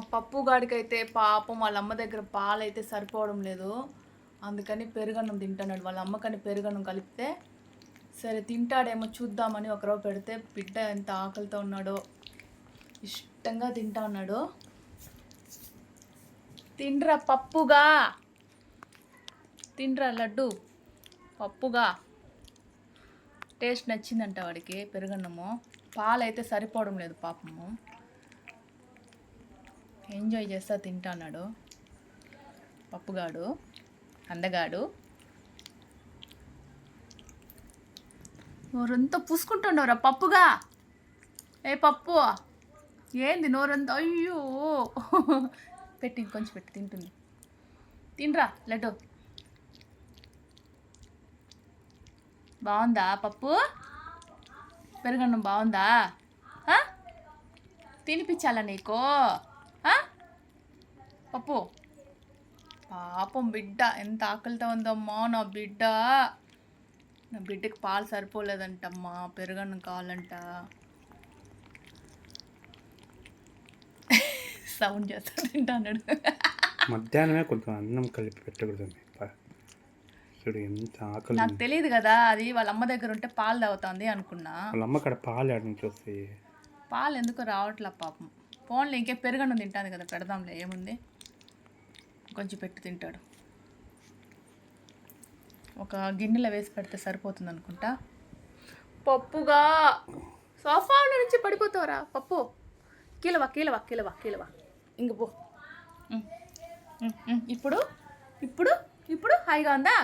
పప్పు గాడికైతే పాపం వాళ్ళ అమ్మ దగ్గర పాలైతే సరిపోవడం లేదు. అందుకని పెరుగన్నం తింటున్నాడు. వాళ్ళ అమ్మకని పెరుగన్నం కలిపితే సరే తింటాడేమో చూద్దామని ఒకరోజు పెడితే బిడ్డ ఎంత ఆకలితో ఉన్నాడో ఇష్టంగా తింటా ఉన్నాడు. తిండ్రా పప్పుగా, తిండ్రా లడ్డు పప్పుగా. టేస్ట్ నచ్చిందంట వాడికి పెరుగన్నము. పాలైతే సరిపోవడం లేదు పాపము. ఎంజాయ్ చేస్తా తింటాన్నాడు పప్పుగాడు, అందగాడు. నోరంతా పూసుకుంటున్నావురా పప్పుగా. ఏ పప్పు ఏంది నోరంతా? అయ్యో పెట్టి ఇంకొంచెం పెట్టి తింటుంది. తినరా లడ్డు. బాగుందా పప్పు? పెరుగన్నం బాగుందా? తినిపించాలా నీకు పప్పు? పాపం బిడ్డ ఎంత ఆకలితో ఉందమ్మా నా బిడ్డ. నా బిడ్డకి పాలు సరిపోలేదంటమ్మా, పెరుగన్నం కావాలంట. సౌండ్ చేస్తా తింటాడు. మధ్యాహ్నమే కొంచెం అన్నం కలిపి పెట్టకూడదు. ఎంత ఆకలి. నాకు తెలియదు కదా, అది వాళ్ళ అమ్మ దగ్గర ఉంటే పాలు తాగుతుంది అనుకున్నా. వాళ్ళ అమ్మ కాడ పాలు ఆడ నుంచి వస్తాయి. పాలు ఎందుకు రావట్లా పాపం. ఫోన్లో ఇంకే పెరుగన్నం తింటాను కదా, పెడదాంలే ఏముంది. కొంచెం పెట్టి తింటాడు. ఒక గిన్నెలో వేసి పెడితే సరిపోతుంది అనుకుంటా. పప్పుగా సోఫా నుంచి పడిపోతావరా పప్పు. కీలవా కీలవా కీలవా కీలవా. ఇంక పో. ఇప్పుడు ఇప్పుడు ఇప్పుడు హాయిగా ఉందా?